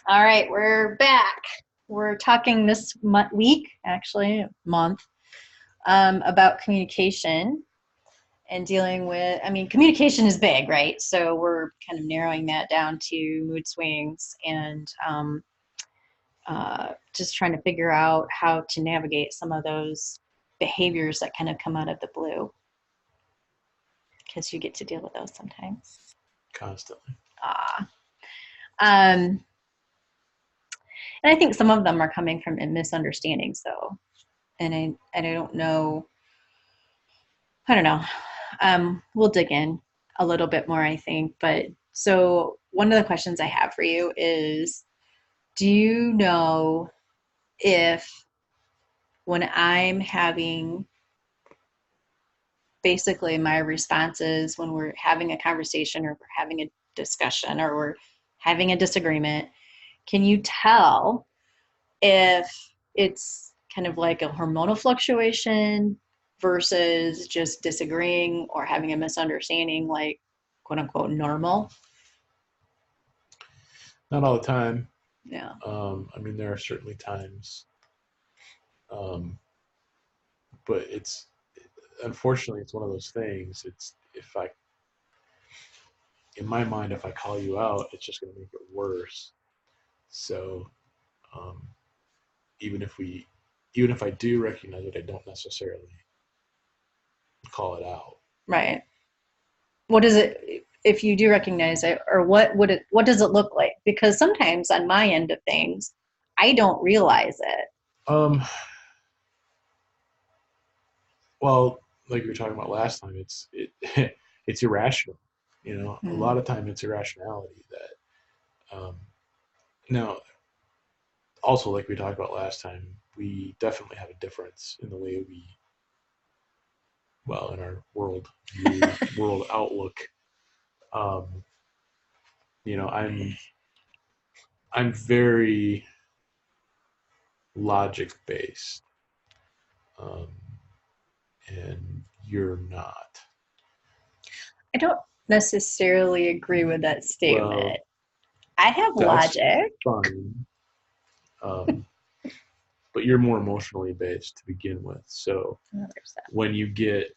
All right, we're back. We're talking this week, actually, month, about communication and dealing with, communication is big, right? So we're kind of narrowing that down to mood swings and just trying to figure out how to navigate some of those behaviors that kind of come out of the blue because you get to deal with those sometimes. Constantly. Ah. Um, and I think some of them are coming from a misunderstanding. So, and I don't know. I don't know. We'll dig in a little bit more, I think. But so one of the questions I have for you is, do you know if when I'm having basically my responses when we're having a conversation or we're having a discussion or we're having a disagreement, can you tell if it's kind of like a hormonal fluctuation versus just disagreeing or having a misunderstanding, like quote unquote normal? Not all the time. Yeah. There are certainly times, um, but it's unfortunately it's one of those things. It's if I, in my mind, if I call you out, it's just going to make it worse. So um, even if we, even if I do recognize it, I don't necessarily call it out. Right. What is it if you do recognize it, or what does it look like? Because sometimes on my end of things, I don't realize it. Um, well, like we were talking about last time, it's irrational. A Hmm. lot of time it's irrationality that now also like we talked about last time, we definitely have a difference in the way we, well, in our world view, world outlook. Um, I'm very logic based, um, and you're not. I don't necessarily agree with that Well, statement. I have that's logic. fine, um, but you're more emotionally based to begin with. So Oh, there's that. when you get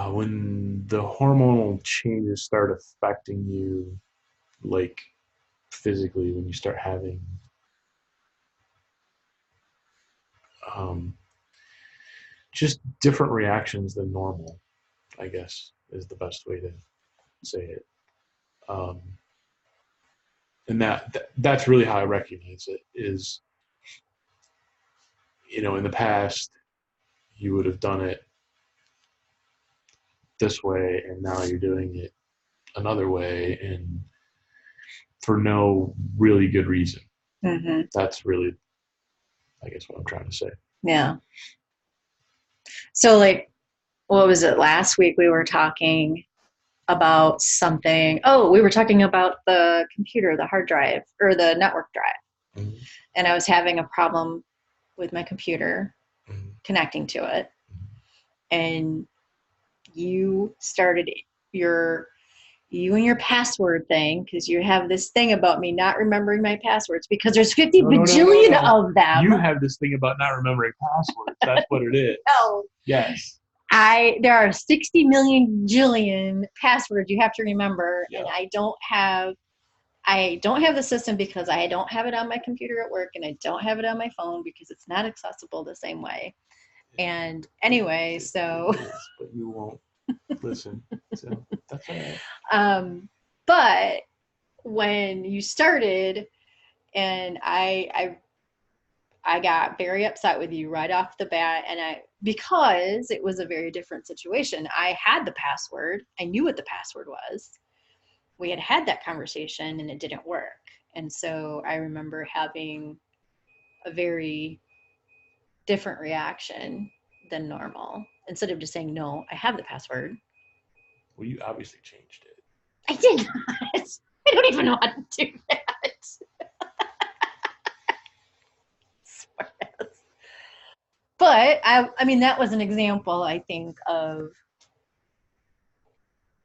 when the hormonal changes start affecting you, like physically, when you start having um, just different reactions than normal, I guess is the best way to say it. Um, and that's really how I recognize it is, in the past you would have done it this way and now you're doing it another way and for no really good reason. Hmm. That's really, I guess, what I'm trying to say. Yeah. So, like, what was it? Last week we were talking about something. Oh, we were talking about the computer, the hard drive, or the network drive. Mm-hmm. And I was having a problem with my computer Mm-hmm. connecting to it. And you started your you and your password thing because you have this thing about me not remembering my passwords because there's 50 No, no, no, no, bajillion no. of them. You have this thing about not remembering passwords. That's what it is. No, Yes. there are 60 million jillion passwords you have to remember, and Yeah. I don't have the system because I don't have it on my computer at work and I don't have it on my phone because it's not accessible the same way. And anyway, so It is, but you won't listen. So that's all right. but when you started and I got very upset with you right off the bat, and because it was a very different situation. I had the password. I knew what the password was. We had that conversation and it didn't work. And so I remember having a very different reaction than normal. Instead of just saying, no, I have the password. Well, you obviously changed it. I did not. I don't even know how to do that. But I mean, that was an example, I think, of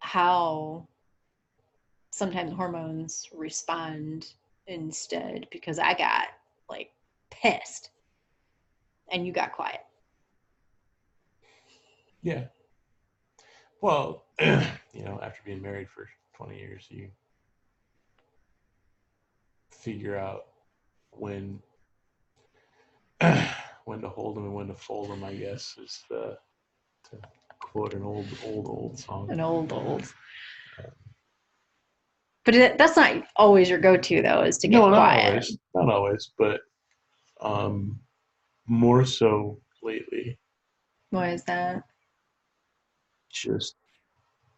how sometimes hormones respond instead, because I got like pissed and you got quiet. Yeah. Well, after being married for 20 years, you figure out when when to hold them and when to fold them, I guess, is to quote an old song. An old. But that's not always your go-to, though, is to get No, quiet. not always, but um, more so lately, Why is that? just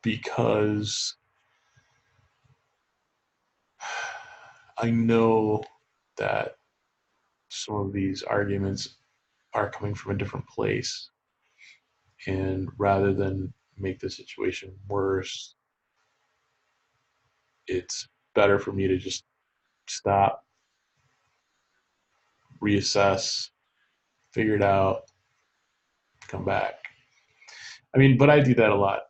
because I know that some of these arguments are coming from a different place, and rather than make the situation worse, it's better for me to just stop, reassess, figure it out, come back. I mean, but I do that a lot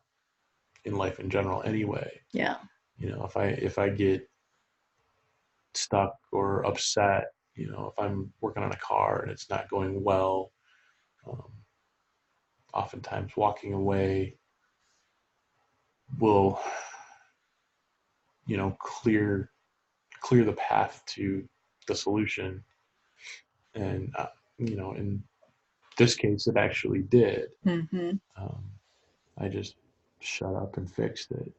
in life in general anyway. Yeah. If I get stuck or upset, if I'm working on a car and it's not going well, um, oftentimes walking away will, clear the path to the solution. And in this case, it actually did. Mm-hmm. Um, I just shut up and fixed it.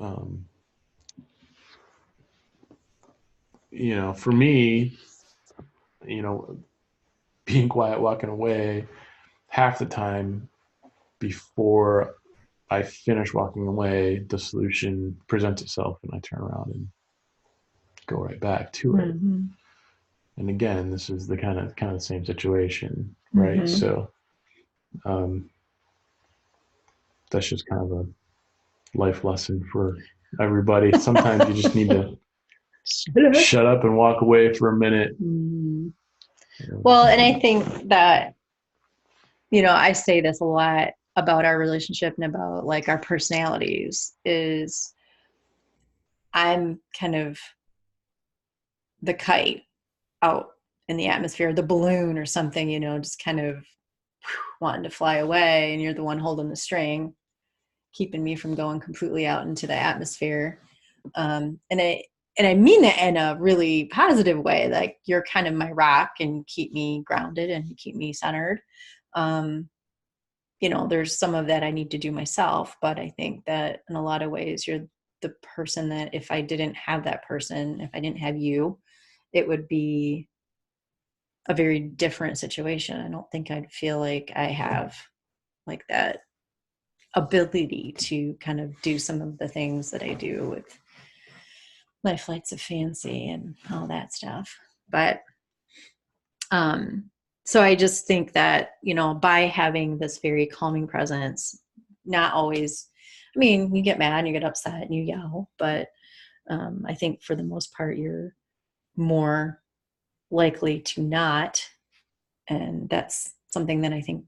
Um, for me, you know, being quiet, walking away, half the time before I finish walking away, the solution presents itself, and I turn around and go right back to it. Mm-hmm. And again, this is the kind of the same situation, right? Mm-hmm. So um, that's just kind of a life lesson for everybody. Sometimes you just need to shut up and walk away for a minute. Mm-hmm. Well, and I think that, I say this a lot about our relationship and about like our personalities is I'm kind of the kite out in the atmosphere, the balloon or something, just kind of wanting to fly away. And you're the one holding the string, keeping me from going completely out into the atmosphere. And I mean that in a really positive way. Like you're kind of my rock and keep me grounded and keep me centered. Um, there's some of that I need to do myself, but I think that in a lot of ways, you're the person that if I didn't have that person, if I didn't have you, it would be a very different situation. I don't think I'd feel like I have like that ability to kind of do some of the things that I do with my flights of fancy and all that stuff. But so I just think that, by having this very calming presence, not always, I mean, you get mad and you get upset and you yell, but I think for the most part, you're more likely to not. And that's something that I think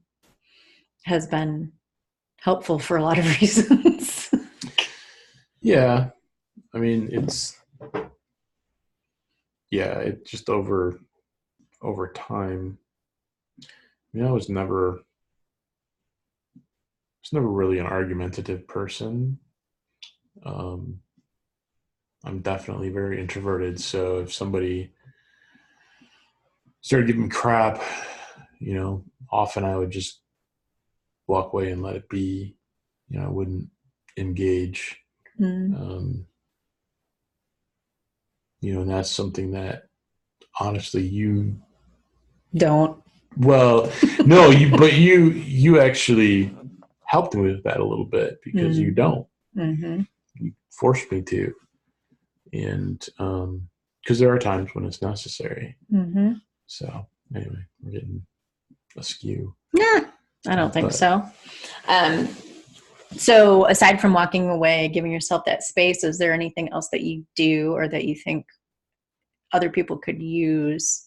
has been helpful for a lot of reasons. Yeah, I mean, it just over time. I mean, I was never really an argumentative person. Um, I'm definitely very introverted, so if somebody started giving me crap, often I would just walk away and let it be. I wouldn't engage. Mm. Um, and that's something that honestly you Don't. well, no, but you actually helped me with that a little bit because you Mm. don't. Mm-hmm. You forced me to, and because there are times when it's necessary. Mm-hmm. So anyway, we're getting askew. Nah, I don't think But so. Um, so aside from walking away, giving yourself that space, is there anything else that you do or that you think other people could use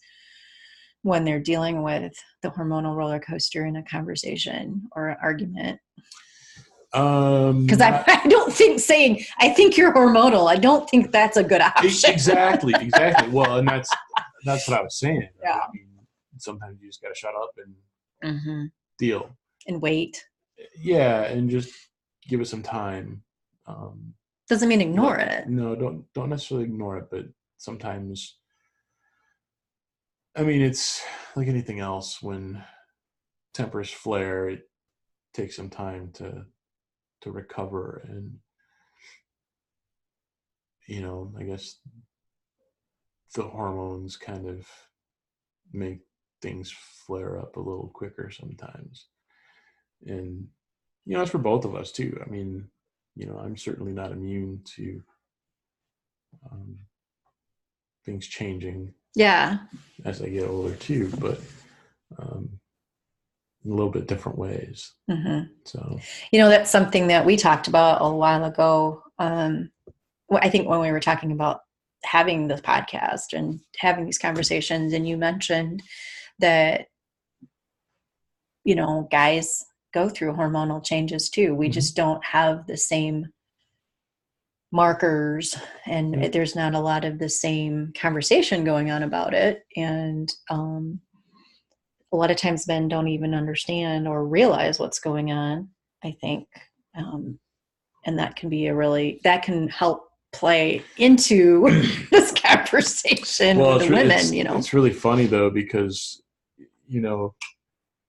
when they're dealing with the hormonal roller coaster in a conversation or an argument? Because I don't think saying, I think you're hormonal, I don't think that's a good option. Exactly. Well, and that's what I was saying. Yeah. I mean, sometimes you just got to shut up and Mm-hmm. deal. And wait. Yeah, and just give it some time. Doesn't mean ignore it. No, don't necessarily ignore it, but sometimes, I mean, it's like anything else. When tempers flare, it takes some time to recover, and I guess the hormones kind of make things flare up a little quicker sometimes. And it's for both of us too. I mean, I'm certainly not immune to um, things changing. Yeah. As I get older too, but in a little bit different ways. Mm-hmm. So, that's something that we talked about a while ago. I think when we were talking about having this podcast and having these conversations, and you mentioned that, guys go through hormonal changes too. We just don't have the same markers, and there's not a lot of the same conversation going on about it. And a lot of times men don't even understand or realize what's going on, I think. And that can help play into this conversation with the women. It's really funny though, because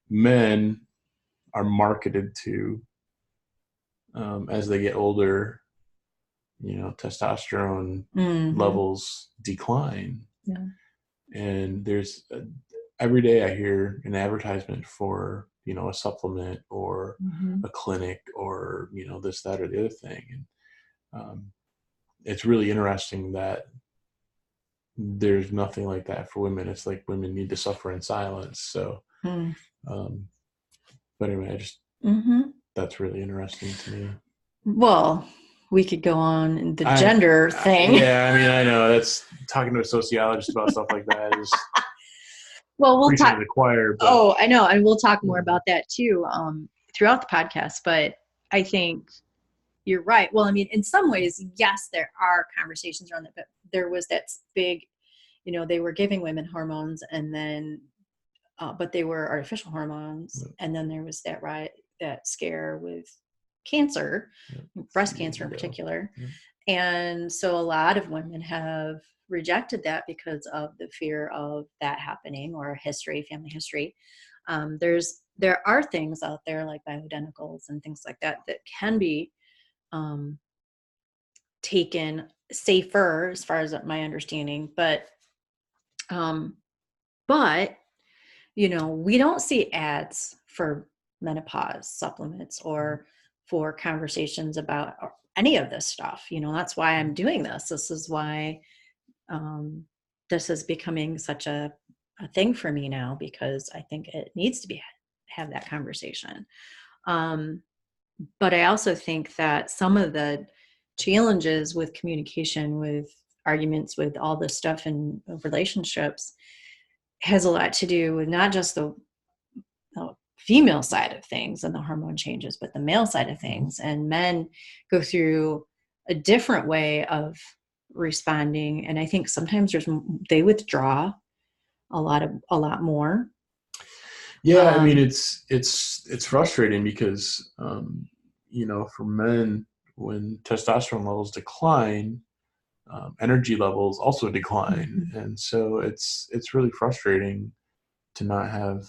men are marketed to, as they get older, testosterone levels decline. Yeah. And there's every day I hear an advertisement for a supplement or a clinic or this, that, or the other thing. And it's really interesting that there's nothing like that for women. It's like women need to suffer in silence. So but anyway, that's really interesting to me. Well, we could go on the gender thing. Yeah, I mean, I know that's talking to a sociologist about stuff like that is well, we'll talk the choir. But, oh, I know, and we'll talk more about that too throughout the podcast. But I think you're right. Well, I mean, in some ways, yes, there are conversations around that, but there was that big, they were giving women hormones, and then, but they were artificial hormones, and then there was that scare with cancer, breast cancer in particular. And so a lot of women have rejected that because of the fear of that happening, or family history. There are things out there like bioidenticals and things like that can be taken safer, as far as my understanding. But we don't see ads for menopause supplements or for conversations about any of this stuff. That's why I'm doing this. This is why this is becoming such a thing for me now, because I think it needs to have that conversation. But I also think that some of the challenges with communication, with arguments, with all this stuff in relationships, has a lot to do with not just the female side of things and the hormone changes, but the male side of things. And men go through a different way of responding. And I think sometimes they withdraw a lot more. Yeah. I mean, it's frustrating because, for men, when testosterone levels decline, energy levels also decline. And so it's really frustrating to not have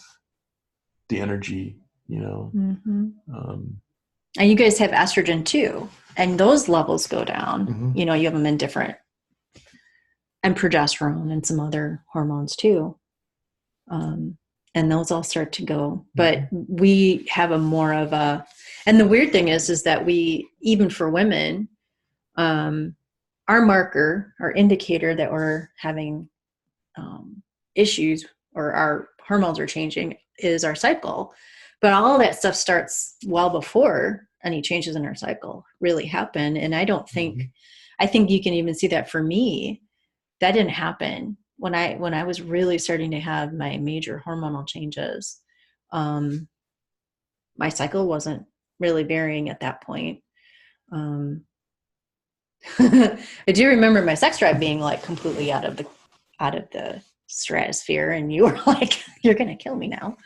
the energy, and you guys have estrogen too, and those levels go down. You have them in different, and progesterone and some other hormones too. And those all start to go, but we have a more of a, and the weird thing is that we, even for women, our marker, our indicator that we're having issues or our hormones are changing is our cycle. But all that stuff starts well before any changes in our cycle really happen. And I don't think, I think you can even see that for me, that didn't happen when I was really starting to have my major hormonal changes. My cycle wasn't really varying at that point. I do remember my sex drive being like completely out of the stratosphere, and you were like, "You're gonna kill me now."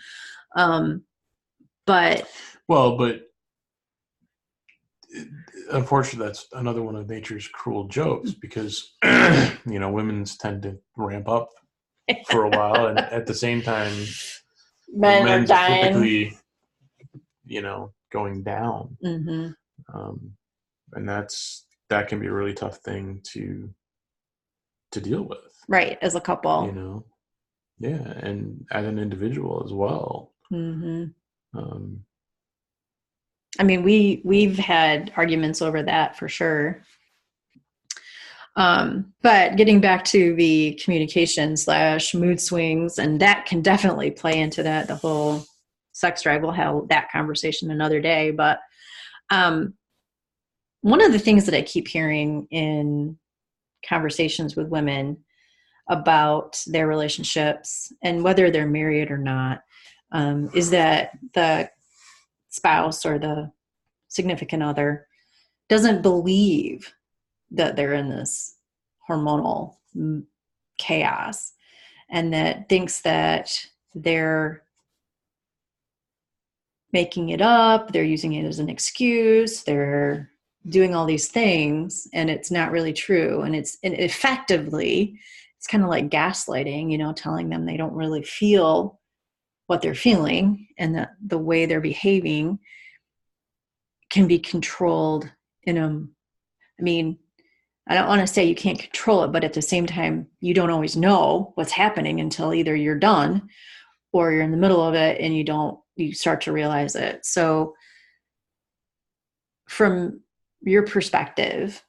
But Well, but unfortunately, that's another one of nature's cruel jokes because women's tend to ramp up for a while, and at the same time, men are men's are dying. typically going down, Mm-hmm. um, and that can be a really tough thing to deal with, Right, as a you couple. know. Yeah, and as an individual as well. Mm-hmm. Um, I mean, we've had arguments over that for sure. But getting back to the communication / mood swings, and that can definitely play into that. The whole sex drive, we'll have that conversation another day. But um, one of the things that I keep hearing in conversations with women about their relationships and whether they're married or not, is that the spouse or the significant other doesn't believe that they're in this hormonal chaos, and that thinks that they're making it up, they're using it as an excuse, they're doing all these things, and it's not really true. And effectively, it's kind of like gaslighting, telling them they don't really feel what they're feeling, and that the way they're behaving can be controlled in a, I mean, I don't want to say you can't control it, but at the same time, you don't always know what's happening until either you're done or you're in the middle of it and you start to realize it. So from your perspective,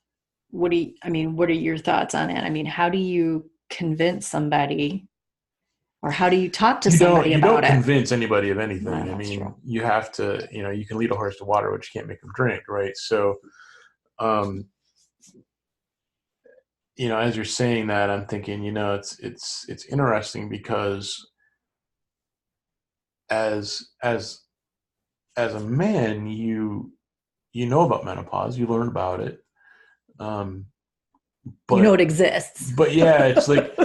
what are your thoughts on it? I mean, how do you convince somebody, or how do you talk to you don't somebody you about don't it? convince anybody of No, anything. I that's mean, true. you have to, you can lead a horse to water, but you can't make them drink, right? So, um, as you're saying that, I'm thinking, it's interesting because as as a man, you know about menopause, you learn about it, um, You know but it exists. yeah, it's like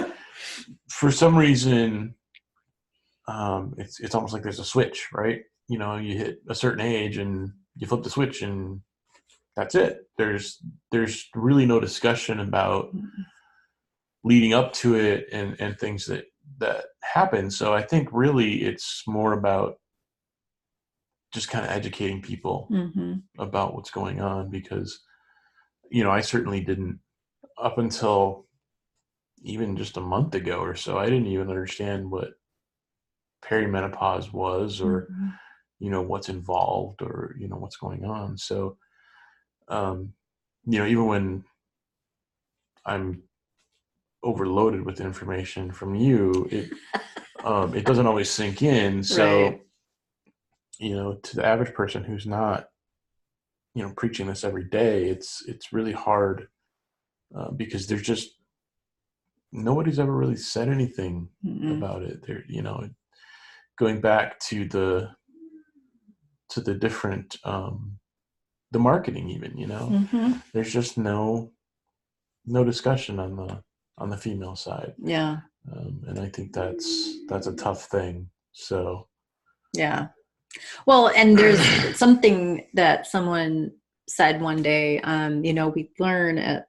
for some reason, it's almost like there's a switch, right? You hit a certain age and you flip the switch, and that's it. There's really no discussion about leading up to it and things that happen. So I think really it's more about just kind of educating people Mm-hmm. about what's going on, because I certainly didn't, up until even just a month ago or so, I didn't even understand what perimenopause was, or Mm-hmm. what's involved, or what's going on. So um even when I'm overloaded with information from you, it doesn't always sink in. Right. So to the average person who's not preaching this every day, it's really hard, because there's just nobody's ever really said anything Mm-mm. about it. There, going back to the different, the marketing, even, Mm-hmm. there's just no discussion on the female side, Yeah. and I think that's a tough thing. So Yeah. Well, and there's something that someone said one day. We learn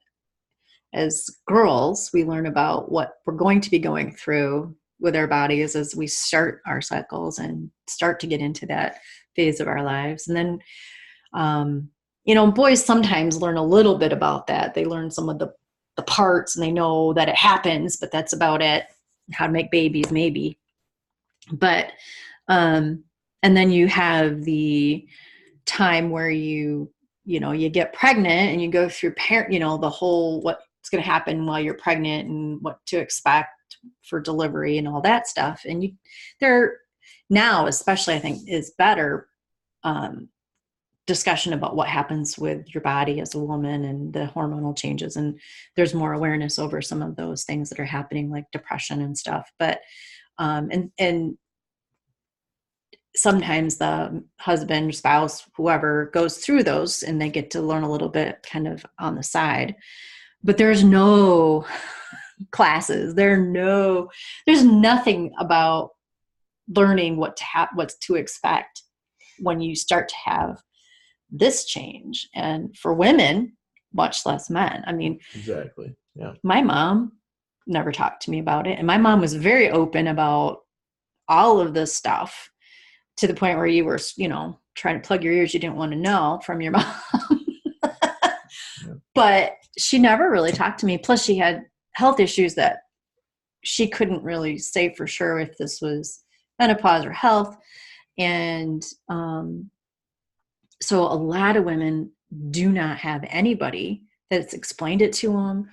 as girls, we learn about what we're going to be going through with our bodies as we start our cycles and start to get into that phase of our lives. And then, boys sometimes learn a little bit about that. They learn some of the parts, and they know that it happens, but that's about it. How to make babies, maybe. But, um, and then you have the time where you get pregnant and you go through the whole what's going to happen while you're pregnant and what to expect for delivery and all that stuff. And there now, especially, I think, is better um, discussion about what happens with your body as a woman and the hormonal changes, and there's more awareness over some of those things that are happening, like depression and stuff. But and sometimes the husband, spouse, whoever goes through those and they get to learn a little bit kind of on the side. But there's no classes. There's nothing about learning what to expect when you start to have this change. And for women, much less men. I mean, exactly. Yeah. My mom never talked to me about it. And my mom was very open about all of this stuff, to the point where you were, trying to plug your ears. You didn't want to know from your mom. Yeah. But she never really talked to me. Plus she had health issues that she couldn't really say for sure if this was menopause or health. And so a lot of women do not have anybody that's explained it to them,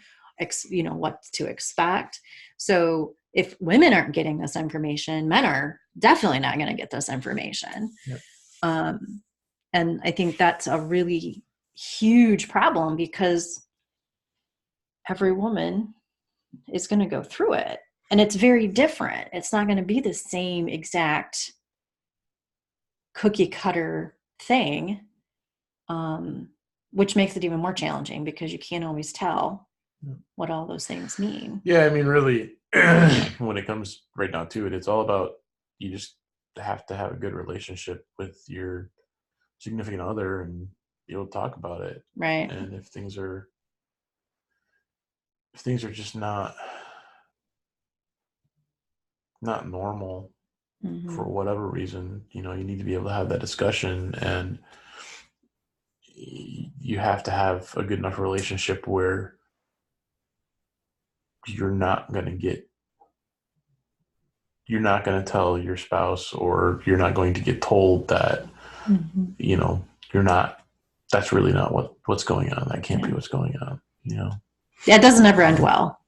what to expect. So if women aren't getting this information, men are definitely not going to get this information. Yep. And I think that's a really huge problem, because every woman is going to go through it. And it's very different. It's not going to be the same exact cookie cutter thing, which makes it even more challenging, because you can't always tell what all those things mean. Yeah, I mean, really, when it comes right down to it, it's all about, you just have to have a good relationship with your significant other and be able to talk about it. Right. And if things are just not normal, Mm-hmm. for whatever reason, you need to be able to have that discussion, and you have to have a good enough relationship where you're not going to tell your spouse, or you're not going to get told that, Mm-hmm. That's really not what's going on. That can't be what's going on, Yeah, it doesn't ever end well.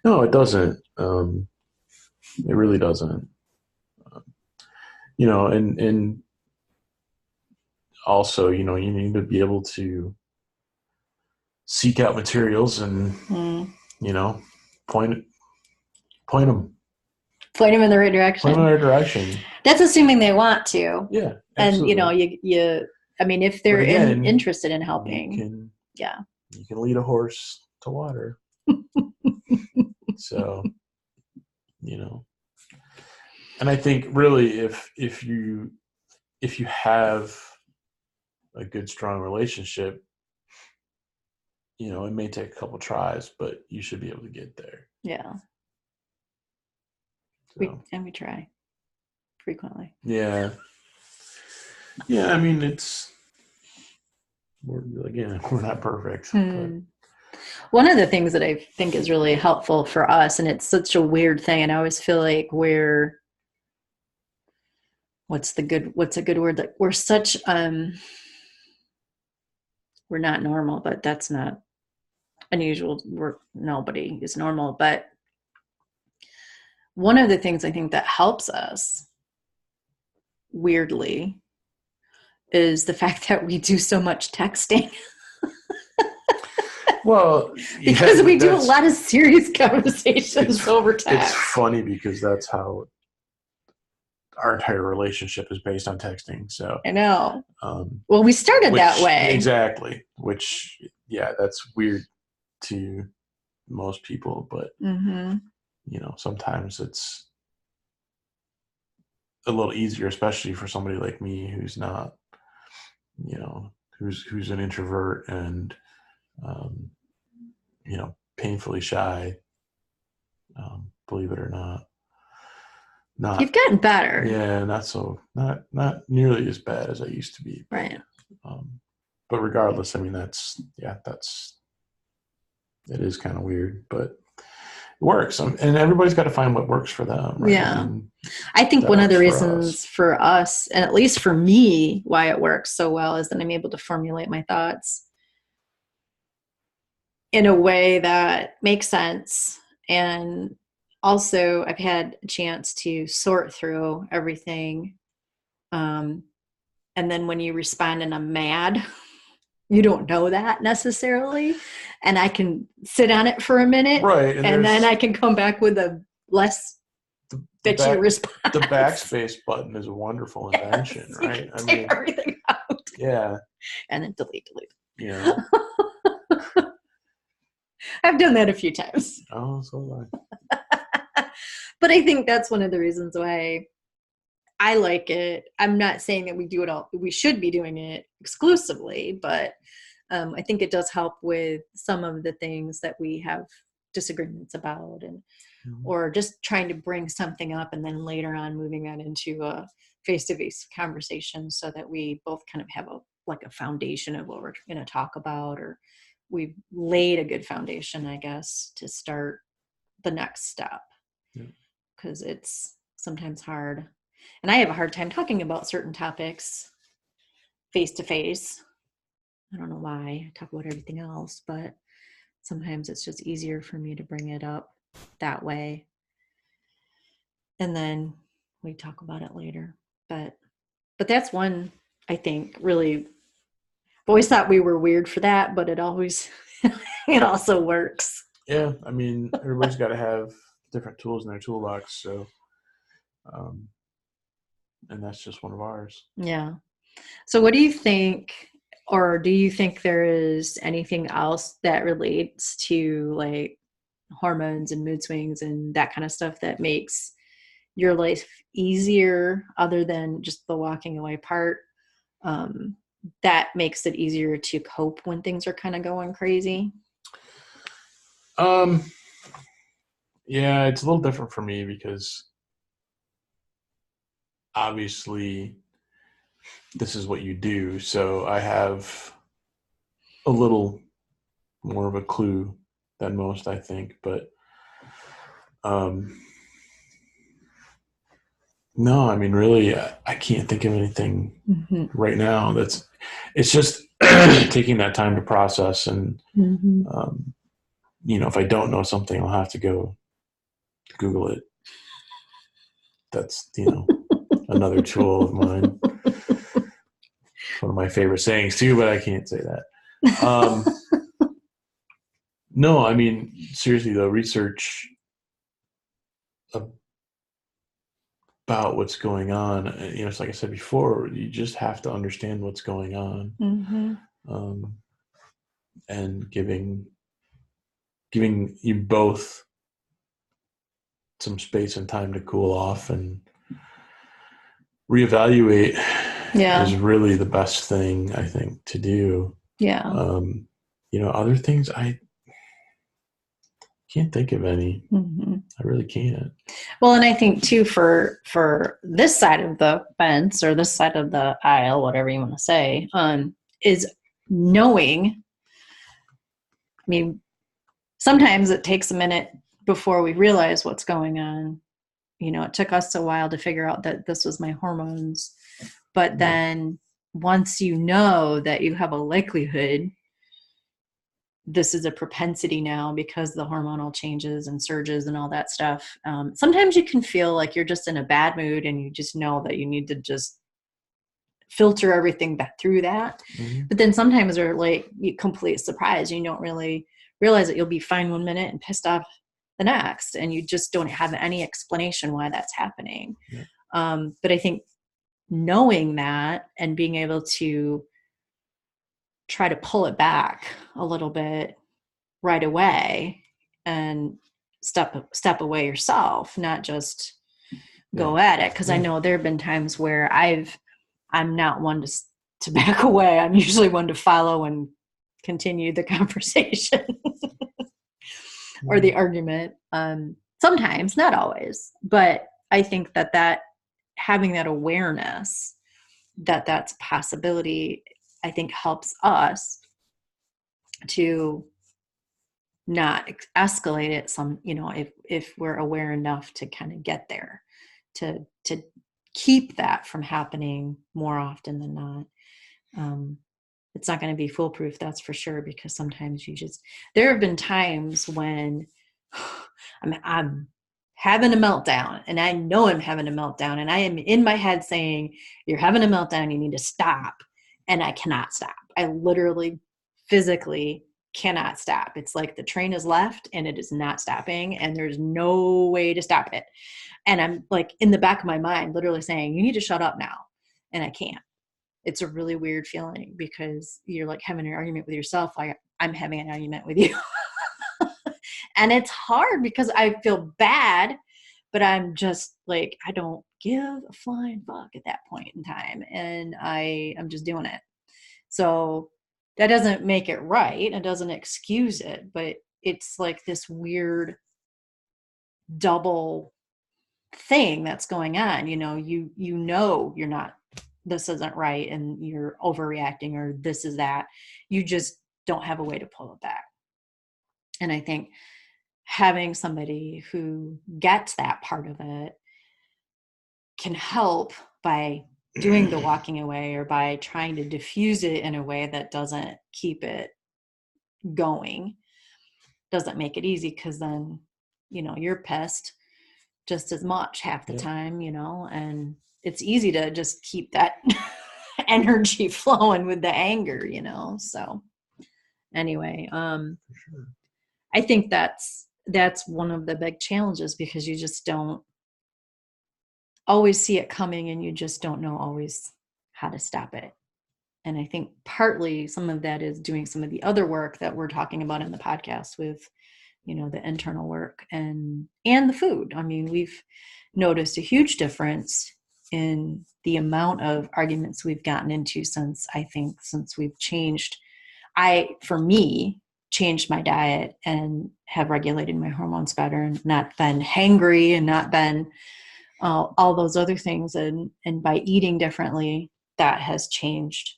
No, it doesn't. It really doesn't. And also, you need to be able to seek out materials and, point them. Point them in the right direction. Point them in the right direction. That's assuming they want to. Yeah, absolutely. And, if they're interested in helping. You can lead a horse to water. So, and I think really if you have a good, strong relationship, it may take a couple tries, but you should be able to get there. Yeah. So. We try frequently. Yeah. Yeah, I mean, we're not perfect. But. One of the things that I think is really helpful for us, and it's such a weird thing, and I always feel like what's a good word? Like we're such, we're not normal, but that's not unusual. Nobody is normal. But one of the things I think that helps us, weirdly, is the fact that we do so much texting. Well, because we do a lot of serious conversations over text. It's funny because that's how our entire relationship is based on texting. So I know. Well, we started that way. Exactly. Which, that's weird to most people, but sometimes it's a little easier, especially for somebody like me who's not, who's an introvert and, painfully shy, believe it or not. You've gotten better. Yeah, not nearly as bad as I used to be. Right. But regardless, I mean, it is kind of weird, but it works. And everybody's got to find what works for them. Right? Yeah. I think one of the reasons for us, and at least for me, why it works so well is that I'm able to formulate my thoughts in a way that makes sense. And also I've had a chance to sort through everything. And then when you respond and I'm mad, you don't know that necessarily. And I can sit on it for a minute. Right. And then I can come back with a less the Bitchy back the response. backspace button is a wonderful Yes, invention, you right? can I take mean, everything out yeah, and then delete. you know. I've done that a few times. Oh, so like, But I think that's one of the reasons why I like it. I'm not saying that we do it all, we should be doing it exclusively, but I think it does help with some of the things that we have disagreements about, and or just trying to bring something up and then later on moving that into a face-to-face conversation so that we both kind of have a like a foundation of what we're going to talk about, or we've laid a good foundation, I guess, to start the next step, yeah. because it's sometimes hard. And I have a hard time talking about certain topics face to face. I don't know why. I talk about everything else, but sometimes it's just easier for me to bring it up that way. And then we talk about it later. But that's one, I think, really, I've always thought we were weird for that, but it always it also works. Yeah, I mean, everybody's got to have different tools in their toolbox, so um, and that's just one of ours. Yeah. So what do you think, or do you think there is anything else that relates to like hormones and mood swings and that kind of stuff that makes your life easier other than just the walking away part? Um, that makes it easier to cope when things are kind of going crazy? Um, yeah, it's a little different for me because obviously this is what you do, so I have a little more of a clue than most, I think. But um, no, I mean, really, I can't think of anything Mm-hmm. right now. It's just taking that time to process, and Mm-hmm. um, if I don't know something, I'll have to go Google it. That's another tool of mine. It's one of my favorite sayings too, but I can't say that. No, I mean, seriously though, research about what's going on. It's like I said before, you just have to understand what's going on, Mm-hmm. um, and giving you both some space and time to cool off and reevaluate Yeah. is really the best thing I think to do. Yeah. Other things I can't think of any. Mm-hmm. I really can't. Well, and I think too, for this side of the fence or this side of the aisle, whatever you want to say, is knowing. I mean, sometimes it takes a minute before we realize what's going on. It took us a while to figure out that this was my hormones, but then once you know that you have a likelihood, this is a propensity now because the hormonal changes and surges and all that stuff. Sometimes you can feel like you're just in a bad mood and you just know that you need to just filter everything back through that. Mm-hmm. But then sometimes they're like complete surprise. You don't really realize that you'll be fine one minute and pissed off the next, and you just don't have any explanation why that's happening. Yeah. But I think knowing that and being able to try to pull it back a little bit right away and step away yourself, not just go at it. Because I know there have been times where I'm not one to back away. I'm usually one to follow and continue the conversation or the argument. Sometimes, not always, but I think that having that awareness that that's a possibility, I think helps us to not escalate it some, if we're aware enough to kind of get there, to keep that from happening more often than not. It's not going to be foolproof, that's for sure, because sometimes there have been times when I'm having a meltdown and I know I'm having a meltdown and I am in my head saying, you're having a meltdown, you need to stop. And I cannot stop. I literally physically cannot stop. It's like the train has left and it is not stopping, and there's no way to stop it. And I'm like in the back of my mind, literally saying, you need to shut up now. And I can't. It's a really weird feeling because you're like having an argument with yourself. Like I'm having an argument with you. And it's hard because I feel bad, but I'm just like, I don't give a flying fuck at that point in time. And I'm just doing it. So that doesn't make it right. It doesn't excuse it, but it's like this weird double thing that's going on. You know you're not, this isn't right, and you're overreacting, or this is that. You just don't have a way to pull it back. And I think having somebody who gets that part of it can help by doing the walking away, or by trying to diffuse it in a way that doesn't keep it going, doesn't make it easy, because then you're pissed just as much half the time, and it's easy to just keep that energy flowing with the anger, so anyway, Sure. I think that's one of the big challenges, because you just don't always see it coming, and you just don't know always how to stop it. And I think partly some of that is doing some of the other work that we're talking about in the podcast with, the internal work and the food. I mean, we've noticed a huge difference in the amount of arguments we've gotten into since we've changed. For me, changed my diet and have regulated my hormones better, and not been hangry, and not been all those other things. And by eating differently, that has changed,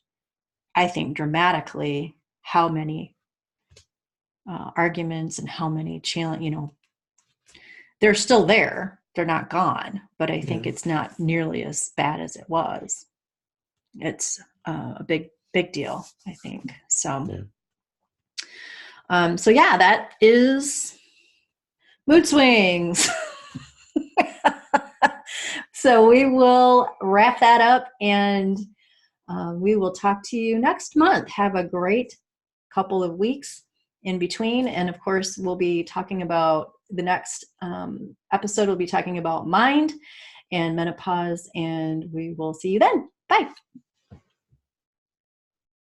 I think, dramatically how many arguments and how many challenge, they're still there. They're not gone, but I think it's not nearly as bad as it was. It's a big deal, I think. So, so yeah, that is mood swings. So we will wrap that up, and we will talk to you next month. Have a great couple of weeks in between. And of course, we'll be talking about the next episode. We'll be talking about mind and menopause, and we will see you then. Bye.